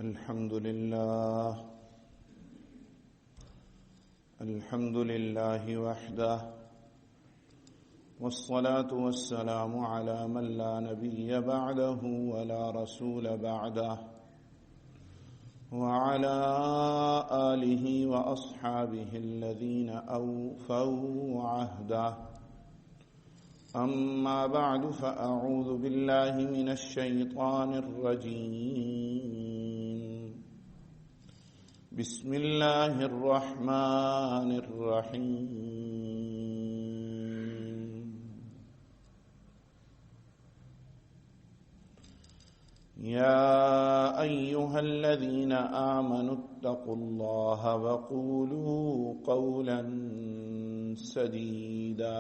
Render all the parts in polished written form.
الحمد لله وحده، والصلاة والسلام على من لا نبي بعده ولا رسول بعده، وعلى آله وأصحابه الذين أوفوا عهده. أما بعد، فأعوذ بالله من الشيطان الرجيم. بسم الله الرحمن الرحيم. يا أيها الذين آمنوا اتقوا الله وقولوا قولا سديدا.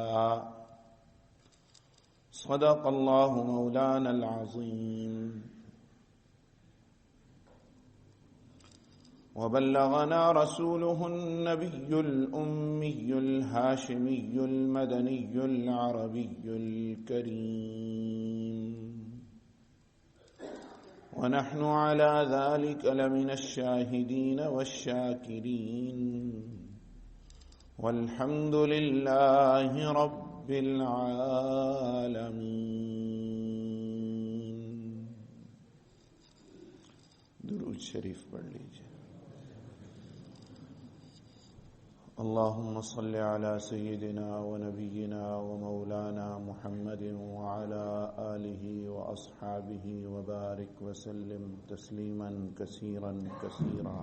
صدق الله مولانا العظيم، وبلغنا رسوله النبي الأمي الهاشمي المدني العربي الكريم، ونحن على ذلك لمن الشاهدين والشاكرين، والحمد لله رب العالمین۔ درود شریف پڑھ لیجیے۔ اللهم صل على سيدنا ونبينا ومولانا محمد وعلى آله وأصحابه وبارك وسلم تسليما كثيرا كثيرا۔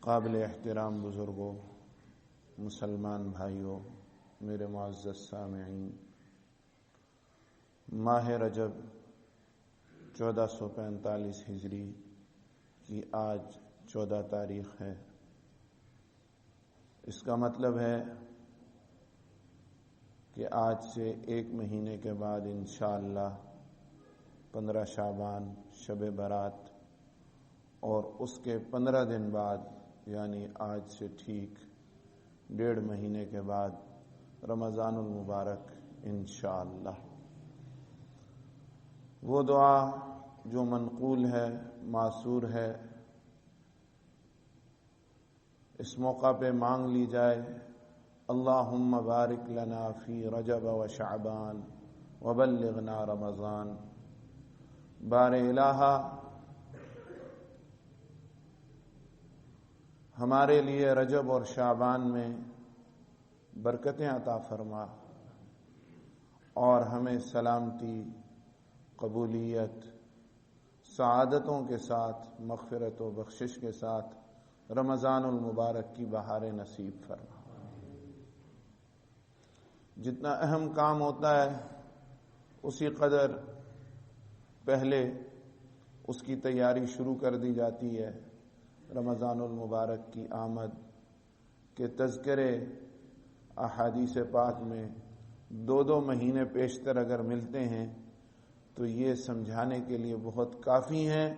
قابل احترام بزرگوں، مسلمان بھائیوں، میرے معزز سامعین، ماہ رجب 1445 ہجری کی آج 14 تاریخ ہے۔ اس کا مطلب ہے کہ آج سے ایک مہینے کے بعد انشاءاللہ 15 شعبان شب برات، اور اس کے 15 دن بعد یعنی آج سے ٹھیک 1.5 مہینے کے بعد رمضان المبارک انشاءاللہ۔ وہ دعا جو منقول ہے، معصور ہے، اس موقع پہ مانگ لی جائے: اللہم بارک لنا فی رجب و شعبان وبلغنا رمضان۔ بار الہا، ہمارے لیے رجب اور شعبان میں برکتیں عطا فرما، اور ہمیں سلامتی، قبولیت، سعادتوں کے ساتھ، مغفرت و بخشش کے ساتھ رمضان المبارک کی بہاریں نصیب فرما۔ جتنا اہم کام ہوتا ہے اسی قدر پہلے اس کی تیاری شروع کر دی جاتی ہے۔ رمضان المبارک کی آمد کے تذکرے احادیث پاک میں 2 مہینے پیشتر اگر ملتے ہیں تو یہ سمجھانے کے لیے بہت کافی ہیں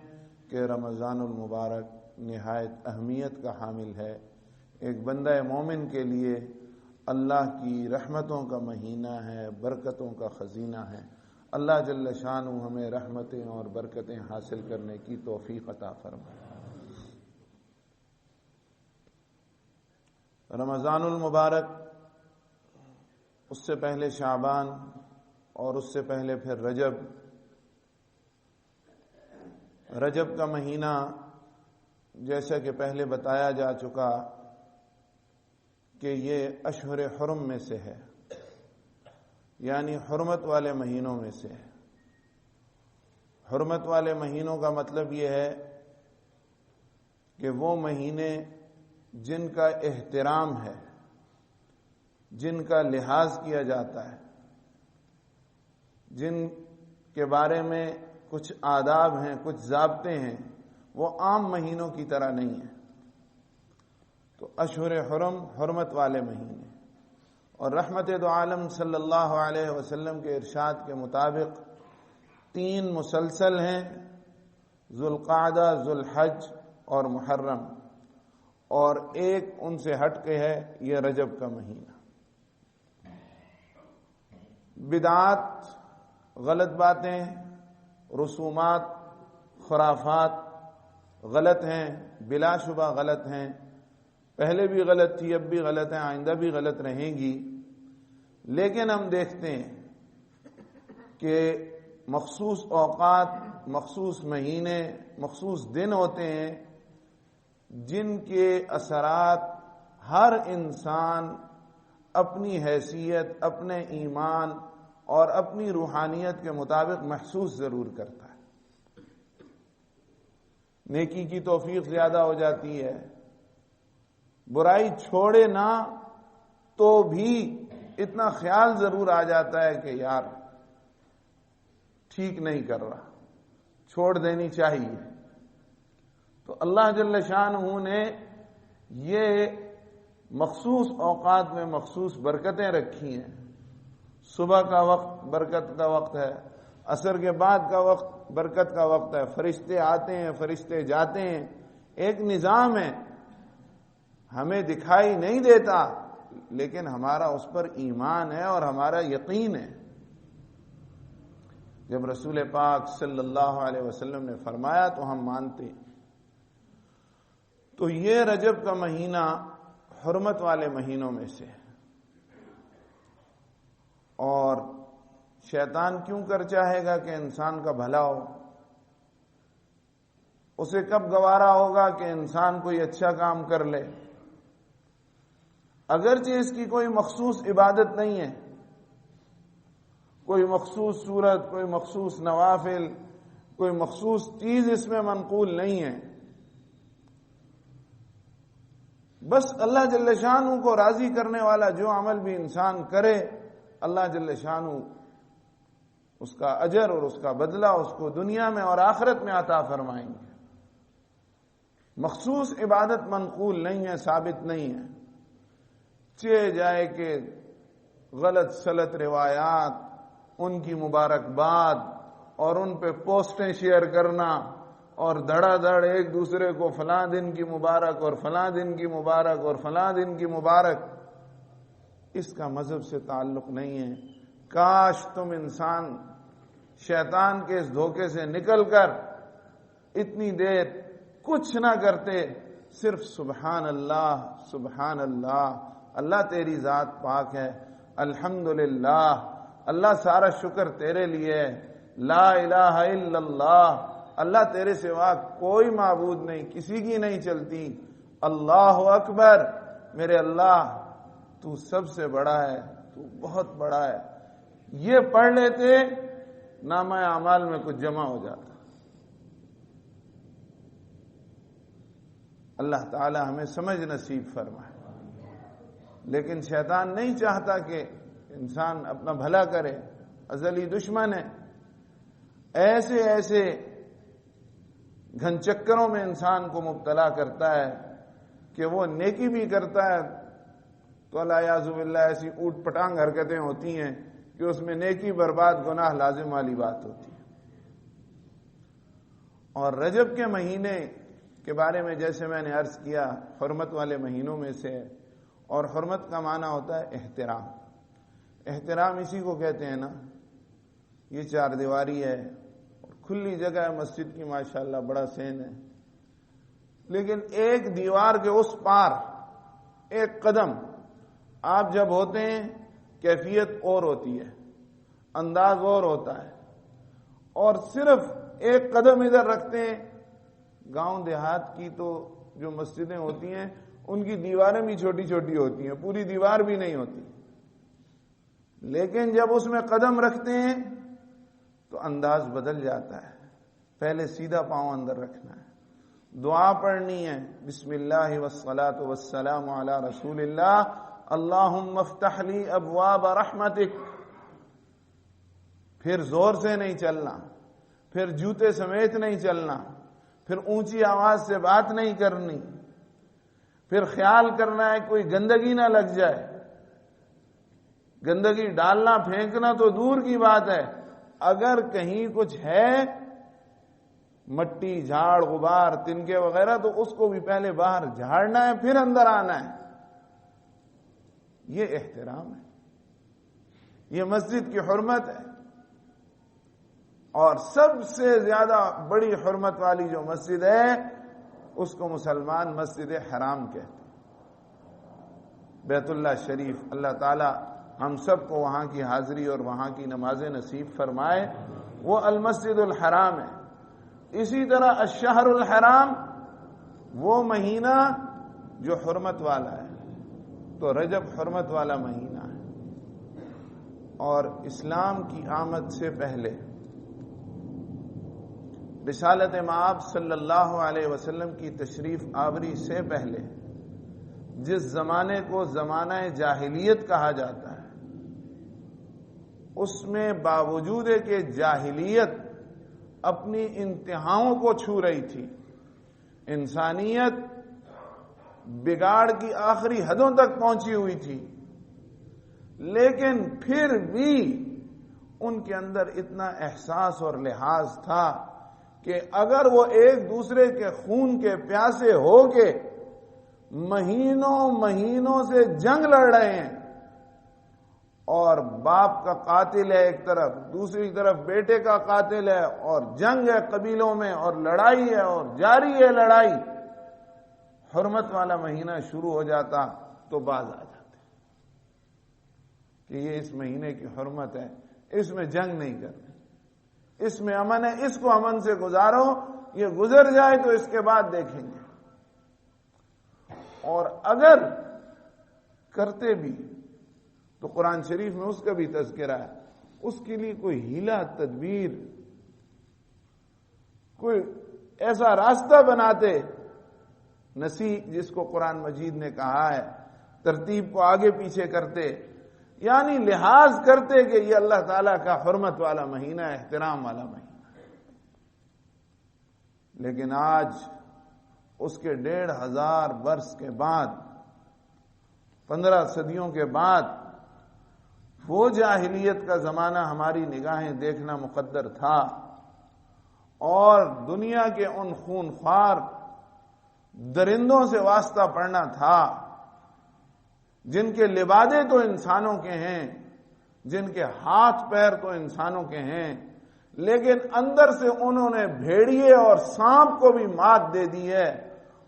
کہ رمضان المبارک نہایت اہمیت کا حامل ہے۔ ایک بندہ مومن کے لیے اللہ کی رحمتوں کا مہینہ ہے، برکتوں کا خزینہ ہے۔ اللہ جل شانہ ہمیں رحمتیں اور برکتیں حاصل کرنے کی توفیق عطا فرمائے۔ رمضان المبارک، اس سے پہلے شعبان، اور اس سے پہلے پھر رجب۔ رجب کا مہینہ جیسا کہ پہلے بتایا جا چکا کہ یہ اشہر حرم میں سے ہے، یعنی حرمت والے مہینوں میں سے ہے۔ حرمت والے مہینوں کا مطلب یہ ہے کہ وہ مہینے جن کا احترام ہے، جن کا لحاظ کیا جاتا ہے، جن کے بارے میں کچھ آداب ہیں، کچھ ضابطے ہیں، وہ عام مہینوں کی طرح نہیں ہیں۔ تو اشہر حرم، حرمت والے مہینے، اور رحمت دو عالم صلی اللہ علیہ وسلم کے ارشاد کے مطابق 3 مسلسل ہیں: ذوالقعدہ، ذوالحج اور محرم، اور ایک ان سے ہٹ کے ہے یہ رجب کا مہینہ۔ بدعات غلط باتیں، رسومات، خرافات غلط ہیں، بلا شبہ غلط ہیں، پہلے بھی غلط تھی، اب بھی غلط ہیں، آئندہ بھی غلط رہیں گی۔ لیکن ہم دیکھتے ہیں کہ مخصوص اوقات، مخصوص مہینے، مخصوص دن ہوتے ہیں جن کے اثرات ہر انسان اپنی حیثیت، اپنے ایمان اور اپنی روحانیت کے مطابق محسوس ضرور کرتا ہے۔ نیکی کی توفیق زیادہ ہو جاتی ہے، برائی چھوڑے نہ تو بھی اتنا خیال ضرور آ جاتا ہے کہ یار ٹھیک نہیں کر رہا، چھوڑ دینی چاہیے۔ تو اللہ جل شانہ نے یہ مخصوص اوقات میں مخصوص برکتیں رکھی ہیں۔ صبح کا وقت برکت کا وقت ہے، عصر کے بعد کا وقت برکت کا وقت ہے، فرشتے آتے ہیں، فرشتے جاتے ہیں، ایک نظام ہے، ہمیں دکھائی نہیں دیتا لیکن ہمارا اس پر ایمان ہے اور ہمارا یقین ہے۔ جب رسول پاک صلی اللہ علیہ وسلم نے فرمایا تو ہم مانتے ہیں۔ تو یہ رجب کا مہینہ حرمت والے مہینوں میں سے ہے، اور شیطان کیوں کر چاہے گا کہ انسان کا بھلا ہو؟ اسے کب گوارا ہوگا کہ انسان کوئی اچھا کام کر لے؟ اگرچہ اس کی کوئی مخصوص عبادت نہیں ہے، کوئی مخصوص صورت، کوئی مخصوص نوافل، کوئی مخصوص چیز اس میں منقول نہیں ہے، بس اللہ جل شانہ کو راضی کرنے والا جو عمل بھی انسان کرے، اللہ جل شانہ اس کا اجر اور اس کا بدلہ اس کو دنیا میں اور آخرت میں عطا فرمائیں گے۔ مخصوص عبادت منقول نہیں ہے، ثابت نہیں ہے۔ چہ جائے کہ غلط سلط روایات، ان کی مبارکباد اور ان پہ پوسٹیں شیئر کرنا اور دھڑا دھڑ ایک دوسرے کو فلاں دن کی مبارک اور فلاں دن کی مبارک اور فلاں دن کی مبارک، اس کا مذہب سے تعلق نہیں ہے۔ کاش تم انسان شیطان کے اس دھوکے سے نکل کر اتنی دیر کچھ نہ کرتے، صرف سبحان اللہ سبحان اللہ، اللہ تیری ذات پاک ہے، الحمدللہ، اللہ سارا شکر تیرے لیے، لا الہ الا اللہ، اللہ تیرے سوا کوئی معبود نہیں، کسی کی نہیں چلتی، اللہ اکبر، میرے اللہ تو سب سے بڑا ہے، تو بہت بڑا ہے، یہ پڑھ لیتے نامہ اعمال میں کچھ جمع ہو جاتا۔ اللہ تعالی ہمیں سمجھ نصیب فرمائے۔ لیکن شیطان نہیں چاہتا کہ انسان اپنا بھلا کرے، ازلی دشمن ہے، ایسے ایسے گھن چکروں میں انسان کو مبتلا کرتا ہے کہ وہ نیکی بھی کرتا ہے تو الیاذ باللہ ایسی اوٹ پٹانگ حرکتیں ہوتی ہیں کہ اس میں نیکی برباد، گناہ لازم والی بات ہوتی ہے۔ اور رجب کے مہینے کے بارے میں جیسے میں نے عرض کیا، حرمت والے مہینوں میں سے، اور حرمت کا معنی ہوتا ہے احترام۔ احترام اسی کو کہتے ہیں نا، یہ چار دیواری ہے اور کھلی جگہ ہے، مسجد کی ماشاءاللہ بڑا سین ہے، لیکن ایک دیوار کے اس پار ایک قدم آپ جب ہوتے ہیں کیفیت اور ہوتی ہے، انداز اور ہوتا ہے، اور صرف ایک قدم ادھر رکھتے ہیں۔ گاؤں دیہات کی تو جو مسجدیں ہوتی ہیں ان کی دیواریں بھی چھوٹی چھوٹی ہوتی ہیں، پوری دیوار بھی نہیں ہوتی، لیکن جب اس میں قدم رکھتے ہیں تو انداز بدل جاتا ہے۔ پہلے سیدھا پاؤں اندر رکھنا ہے، دعا پڑھنی ہے، بسم اللہ والصلاة والسلام علی رسول اللہ، اللہم افتح لی ابواب رحمتک۔ پھر زور سے نہیں چلنا، پھر جوتے سمیت نہیں چلنا، پھر اونچی آواز سے بات نہیں کرنی، پھر خیال کرنا ہے کوئی گندگی نہ لگ جائے۔ گندگی ڈالنا پھینکنا تو دور کی بات ہے، اگر کہیں کچھ ہے مٹی جھاڑ غبار تنکے وغیرہ تو اس کو بھی پہلے باہر جھاڑنا ہے، پھر اندر آنا ہے۔ یہ احترام ہے، یہ مسجد کی حرمت ہے۔ اور سب سے زیادہ بڑی حرمت والی جو مسجد ہے اس کو مسلمان مسجد حرام کہتے ہیں، بیت اللہ شریف۔ اللہ تعالی ہم سب کو وہاں کی حاضری اور وہاں کی نمازیں نصیب فرمائے۔ وہ المسجد الحرام ہے۔ اسی طرح الشہر الحرام وہ مہینہ جو حرمت والا ہے، تو رجب حرمت والا مہینہ ہے، اور اسلام کی آمد سے پہلے، رسالت مآب صلی اللہ علیہ وسلم کی تشریف آوری سے پہلے جس زمانے کو زمانہ جاہلیت کہا جاتا ہے، اس میں باوجود کہ جاہلیت اپنی انتہاؤں کو چھو رہی تھی، انسانیت بگاڑ کی آخری حدوں تک پہنچی ہوئی تھی، لیکن پھر بھی ان کے اندر اتنا احساس اور لحاظ تھا کہ اگر وہ ایک دوسرے کے خون کے پیاسے ہو کے مہینوں سے جنگ لڑ رہے ہیں، اور باپ کا قاتل ہے ایک طرف، دوسری طرف بیٹے کا قاتل ہے، اور جنگ ہے قبیلوں میں، اور لڑائی ہے، اور جاری ہے لڑائی، حرمت والا مہینہ شروع ہو جاتا تو باز آ جاتے کہ یہ اس مہینے کی حرمت ہے، اس میں جنگ نہیں کرنی، اس میں امن ہے، اس کو امن سے گزارو، یہ گزر جائے تو اس کے بعد دیکھیں گے۔ اور اگر کرتے بھی تو قرآن شریف میں اس کا بھی تذکرہ ہے، اس کے لیے کوئی ہیلا تدبیر، کوئی ایسا راستہ بناتے، نسیح جس کو قرآن مجید نے کہا ہے، ترتیب کو آگے پیچھے کرتے، یعنی لحاظ کرتے کہ یہ اللہ تعالیٰ کا حرمت والا مہینہ ہے، احترام والا مہینہ ہے۔ لیکن آج اس کے 1500 برس کے بعد، 15 صدیوں کے بعد، وہ جاہلیت کا زمانہ ہماری نگاہیں دیکھنا مقدر تھا، اور دنیا کے ان خونخوار درندوں سے واسطہ پڑنا تھا جن کے لبادے تو انسانوں کے ہیں، جن کے ہاتھ پیر تو انسانوں کے ہیں، لیکن اندر سے انہوں نے بھیڑیے اور سانپ کو بھی مات دے دی ہے،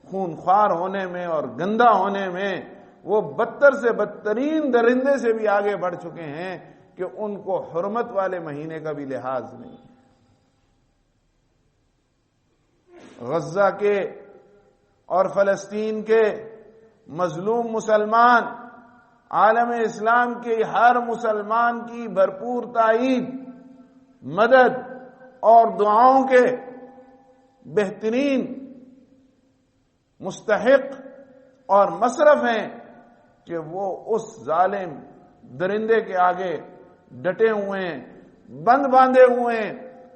خونخوار ہونے میں اور گندا ہونے میں۔ وہ بدتر سے بدترین درندے سے بھی آگے بڑھ چکے ہیں کہ ان کو حرمت والے مہینے کا بھی لحاظ نہیں۔ غزہ کے اور فلسطین کے مظلوم مسلمان، عالم اسلام کے ہر مسلمان کی بھرپور تائید، مدد اور دعاؤں کے بہترین مستحق اور مصرف ہیں کہ وہ اس ظالم درندے کے آگے ڈٹے ہوئے ہیں، بند باندھے ہوئے ہیں،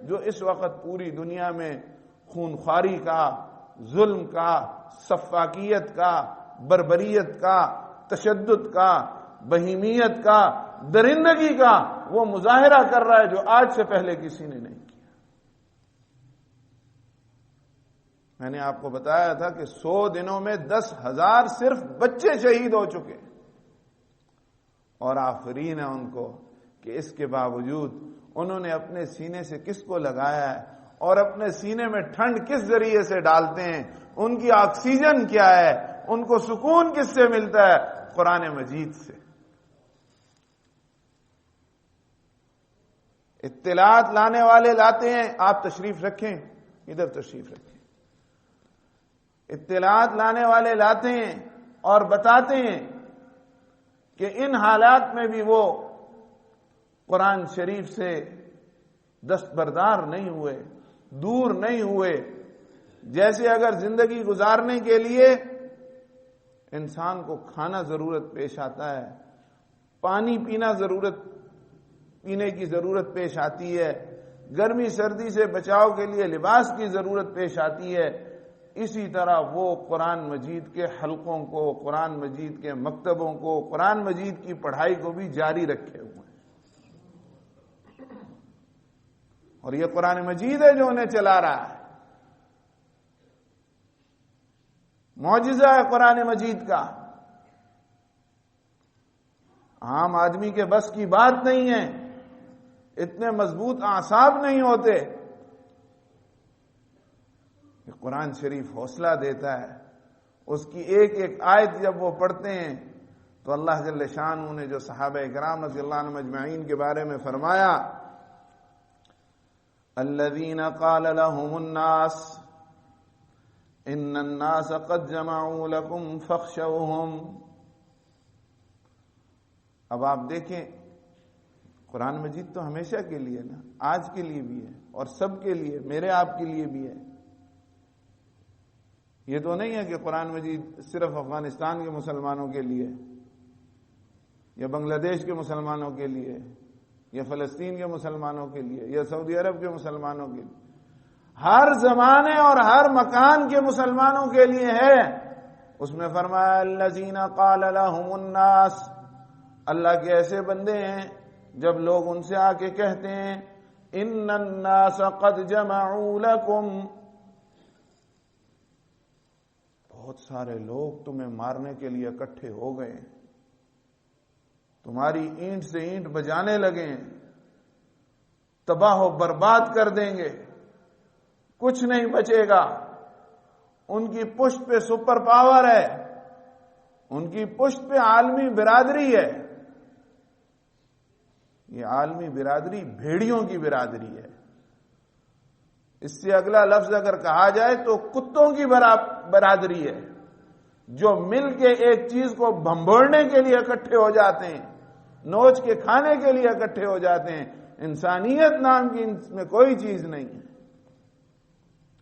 جو اس وقت پوری دنیا میں خونخواری کا، ظلم کا، سفاکیت کا، بربریت کا، تشدد کا، بہیمیت کا، درندگی کا وہ مظاہرہ کر رہا ہے جو آج سے پہلے کسی نے نہیں کیا۔ میں نے آپ کو بتایا تھا کہ 100 دنوں میں 10,000 صرف بچے شہید ہو چکے، اور آفرین ہے ان کو کہ اس کے باوجود انہوں نے اپنے سینے سے کس کو لگایا ہے، اور اپنے سینے میں ٹھنڈ کس ذریعے سے ڈالتے ہیں، ان کی آکسیجن کیا ہے، ان کو سکون کس سے ملتا ہے؟ قرآن مجید سے۔ اطلاعات لانے والے لاتے ہیں، آپ تشریف رکھیں، ادھر تشریف رکھیں، اطلاعات لانے والے لاتے ہیں اور بتاتے ہیں کہ ان حالات میں بھی وہ قرآن شریف سے دستبردار نہیں ہوئے، دور نہیں ہوئے۔ جیسے اگر زندگی گزارنے کے لیے انسان کو کھانا ضرورت پیش آتا ہے، پانی پینے کی ضرورت پیش آتی ہے، گرمی سردی سے بچاؤ کے لیے لباس کی ضرورت پیش آتی ہے، اسی طرح وہ قرآن مجید کے حلقوں کو، قرآن مجید کے مکتبوں کو، قرآن مجید کی پڑھائی کو بھی جاری رکھے ہوئے ہیں۔ اور یہ قرآن مجید ہے جو انہیں چلا رہا ہے، معجزہ ہے قرآن مجید کا، عام آدمی کے بس کی بات نہیں ہے۔ اتنے مضبوط اعصاب نہیں ہوتے. کہ قرآن شریف حوصلہ دیتا ہے. اس کی ایک ایک آیت جب وہ پڑھتے ہیں تو اللہ جل شانہ نے جو صحابہ کرام رضی اللہ عنہم اجمعین کے بارے میں فرمایا، الذین قال لهم الناس ان الناس قد جمعوا لكم فاخشوهم. اب آپ دیکھیں قرآن مجید تو ہمیشہ کے لیے نا، آج کے لیے بھی ہے اور سب کے لیے، میرے آپ کے لیے بھی ہے. یہ تو نہیں ہے کہ قرآن مجید صرف افغانستان کے مسلمانوں کے لیے یا بنگلہ دیش کے مسلمانوں کے لیے یا فلسطین کے مسلمانوں کے لیے یا سعودی عرب کے مسلمانوں کے لیے. ہر زمانے اور ہر مکان کے مسلمانوں کے لیے ہے. اس میں فرمایا الذین قال لهم الناس، اللہ کے ایسے بندے ہیں جب لوگ ان سے آ کے کہتے ہیں ان الناس قد جمعوا لكم، بہت سارے لوگ تمہیں مارنے کے لیے اکٹھے ہو گئے، تمہاری اینٹ سے اینٹ بجانے لگے ہیں، تباہ و برباد کر دیں گے، کچھ نہیں بچے گا. ان کی پشت پہ سپر پاور ہے، ان کی پشت پہ عالمی برادری ہے. یہ عالمی برادری بھیڑیوں کی برادری ہے. اس سے اگلا لفظ اگر کہا جائے تو کتوں کی برادری ہے، جو مل کے ایک چیز کو بھمبوڑنے کے لیے اکٹھے ہو جاتے ہیں، نوچ کے کھانے کے لیے اکٹھے ہو جاتے ہیں. انسانیت نام کی ان میں کوئی چیز نہیں ہے.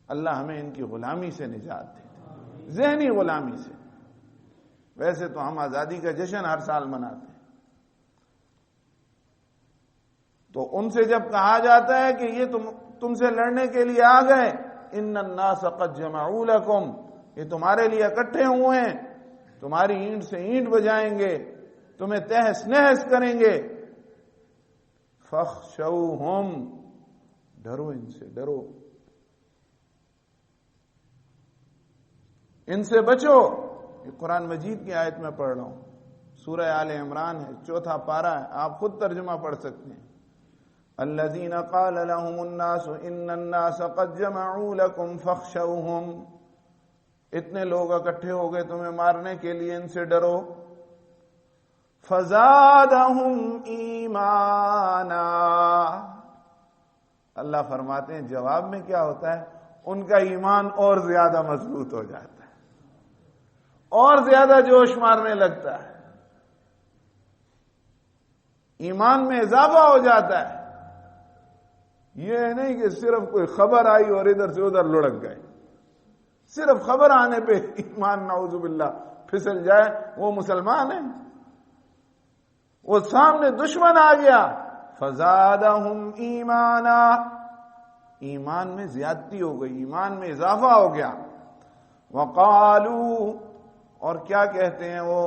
اللہ ہمیں ان کی غلامی سے نجات دے، ذہنی غلامی سے. ویسے تو ہم آزادی کا جشن ہر سال مناتے ہیں، تو ان سے جب کہا جاتا ہے کہ یہ تم سے لڑنے کے لیے آ گئے، ان الناس قد جمعوا لكم، یہ تمہارے لیے اکٹھے ہوئے ہیں، تمہاری اینٹ سے اینٹ بجائیں گے، تمہیں تہس نہس کریں گے. فاخشوہم، ڈرو ان سے، ڈرو ان سے بچو. یہ قرآن مجید کی آیت میں پڑھ رہا ہوں، سورہ آل عمران ہے، 4 پارہ ہے، آپ خود ترجمہ پڑھ سکتے ہیں. الذین قال لهم الناس ان الناس قد جمعوا لكم فاخشوهم، اتنے لوگ اکٹھے ہو گئے تمہیں مارنے کے لیے، ان سے ڈرو. فزادهم ایمانا، اللہ فرماتے ہیں جواب میں کیا ہوتا ہے، ان کا ایمان اور زیادہ مضبوط ہو جاتا ہے، اور زیادہ جوش مارنے لگتا ہے، ایمان میں اضافہ ہو جاتا ہے. یہ نہیں کہ صرف کوئی خبر آئی اور ادھر سے ادھر لڑک گئے، صرف خبر آنے پہ ایمان نعوذ باللہ پھسل جائے. وہ مسلمان ہیں، وہ سامنے دشمن آ گیا. فزادہم ایمانا، ایمان میں زیادتی ہو گئی، ایمان میں اضافہ ہو گیا. وقالو، اور کیا کہتے ہیں وہ،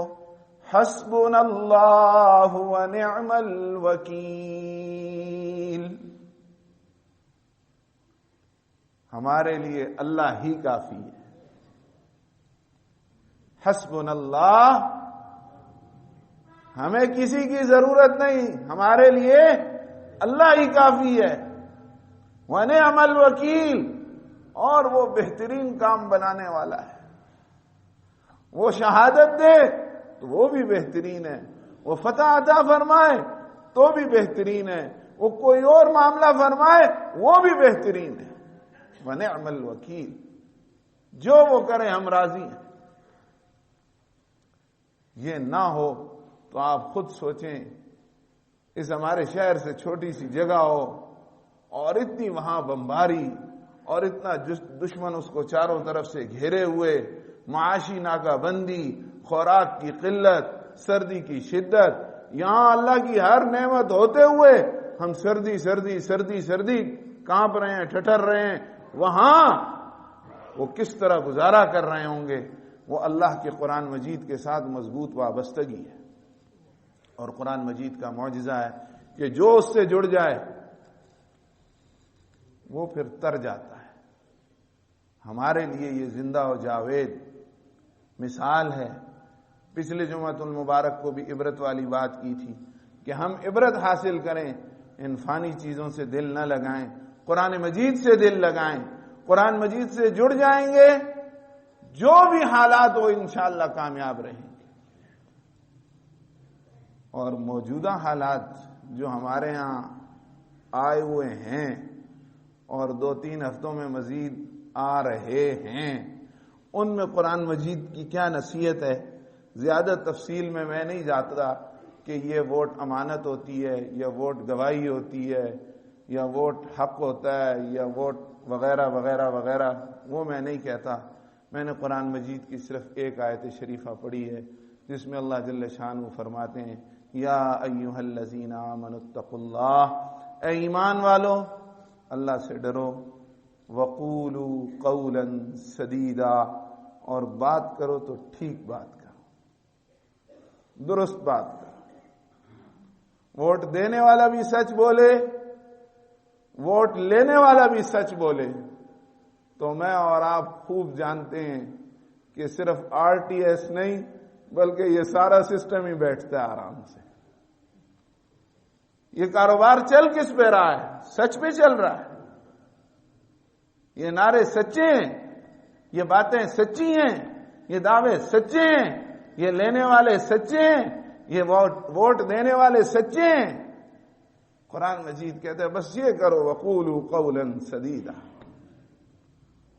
حسبنا اللہ ونعم الوکیل، ہمارے لیے اللہ ہی کافی ہے. حسبنا اللہ، ہمیں کسی کی ضرورت نہیں، ہمارے لیے اللہ ہی کافی ہے. ونعم الوکیل، اور وہ بہترین کام بنانے والا ہے. وہ شہادت دے تو وہ بھی بہترین ہے، وہ فتح عطا فرمائے تو بھی بہترین ہے، وہ کوئی اور معاملہ فرمائے وہ بھی بہترین ہے. ونعم الوکیل، جو وہ کرے ہم راضی ہیں. یہ نہ ہو تو آپ خود سوچیں، اس ہمارے شہر سے چھوٹی سی جگہ ہو اور اتنی وہاں بمباری اور اتنا دشمن اس کو چاروں طرف سے گھیرے ہوئے، معاشی ناکہ بندی، خوراک کی قلت، سردی کی شدت، یہاں اللہ کی ہر نعمت ہوتے ہوئے ہم سردی سردی سردی سردی کانپ رہے ہیں، ٹھٹر رہے ہیں. وہاں وہ کس طرح گزارا کر رہے ہوں گے. وہ اللہ کے قرآن مجید کے ساتھ مضبوط وابستگی ہے. اور قرآن مجید کا معجزہ ہے کہ جو اس سے جڑ جائے وہ پھر تر جاتا ہے. ہمارے لیے یہ زندہ و جاوید مثال ہے. پچھلے جمعۃ المبارک کو بھی عبرت والی بات کی تھی کہ ہم عبرت حاصل کریں ان فانی چیزوں سے دل نہ لگائیں، قرآن مجید سے دل لگائیں، قرآن مجید سے جڑ جائیں گے، جو بھی حالات ہو انشاءاللہ کامیاب رہیں گے۔ اور موجودہ حالات جو ہمارے ہاں آئے ہوئے ہیں اور 2-3 ہفتوں میں مزید آ رہے ہیں، ان میں قرآن مجید کی کیا نصیحت ہے، زیادہ تفصیل میں نہیں جاتا کہ یہ ووٹ امانت ہوتی ہے یا ووٹ گواہی ہوتی ہے یا ووٹ حق ہوتا ہے یا ووٹ وغیرہ وغیرہ وغیرہ، وہ میں نہیں کہتا۔ میں نے قرآن مجید کی صرف ایک آیت شریفہ پڑھی ہے جس میں اللہ جل شانہ فرماتے ہیں یا ایھا الذین آمنوا اتقوا اللہ، اے ایمان والو اللہ سے ڈرو، وقولوا قولا سدیدا، اور بات کرو تو ٹھیک بات کرو، درست بات کرو۔ ووٹ دینے والا بھی سچ بولے، ووٹ لینے والا بھی سچ بولے، تو میں اور آپ خوب جانتے ہیں کہ صرف RTS نہیں بلکہ یہ سارا سسٹم ہی بیٹھتا ہے آرام سے۔ یہ کاروبار چل کس پہ رہا ہے؟ سچ پہ چل رہا ہے۔ یہ نعرے سچے ہیں، یہ باتیں سچی ہیں، یہ دعوے سچے ہیں، یہ لینے والے سچے ہیں، یہ ووٹ دینے والے سچے ہیں۔ قرآن مجید کہتا ہے بس یہ کرو، وقولوا قولا سدیدا۔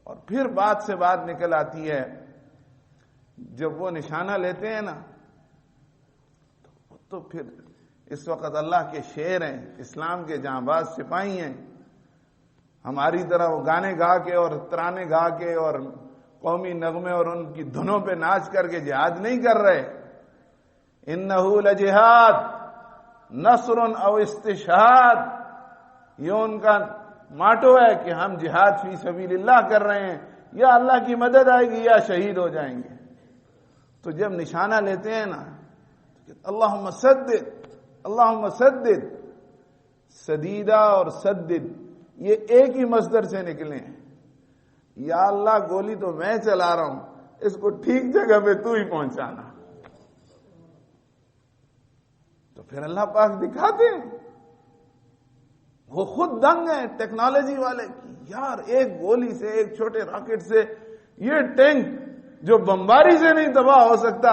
اور پھر بات سے بات نکل آتی ہے، جب وہ نشانہ لیتے ہیں نا تو پھر اس وقت اللہ کے شیر ہیں، اسلام کے جانباز سپاہی ہیں، ہماری طرح وہ گانے گا کے اور ترانے گا کے اور قومی نغمے اور ان کی دھنوں پہ ناچ کر کے جہاد نہیں کر رہے۔ انہو لجہاد نصر او استشہاد، یہ ان کا ماٹو ہے کہ ہم جہاد فی سبیل اللہ کر رہے ہیں، یا اللہ کی مدد آئے گی یا شہید ہو جائیں گے۔ تو جب نشانہ لیتے ہیں نا، اللہم سدد، اللہم سدد، سدیدہ اور سدد یہ ایک ہی مصدر سے نکلے ہیں۔ یا اللہ گولی تو میں چلا رہا ہوں، اس کو ٹھیک جگہ پہ تو ہی پہنچانا۔ تو پھر اللہ پاک دکھاتے ہیں، وہ خود دنگ ہیں ٹیکنالوجی والے کی، یار ایک گولی سے، ایک چھوٹے راکٹ سے یہ ٹینک جو بمباری سے نہیں تباہ ہو سکتا،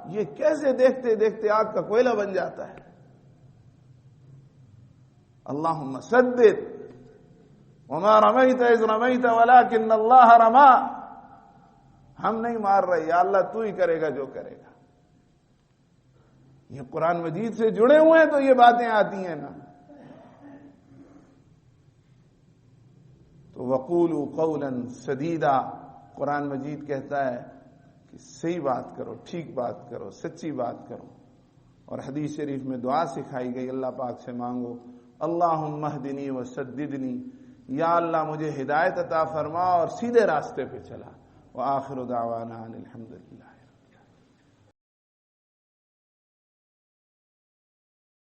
یہ کیسے دیکھتے دیکھتے آگ کا کوئلہ بن جاتا ہے۔ اللہم سدد وما رمیت اذ رمیت ولکن اللہ رما، ہم نہیں مار رہے، یا اللہ تو ہی کرے گا جو کرے گا۔ یہ قرآن مجید سے جڑے ہوئے ہیں تو یہ باتیں آتی ہیں نا۔ تو وقولوا قولا سدیدا، قرآن مجید کہتا ہے کہ صحیح بات کرو، ٹھیک بات کرو، سچی بات کرو۔ اور حدیث شریف میں دعا سکھائی گئی، اللہ پاک سے مانگو اللہم اہدنی وسددنی، یا اللہ مجھے ہدایت عطا فرما اور سیدھے راستے پہ چلا۔ وآخر دعوانا ان الحمدللہ۔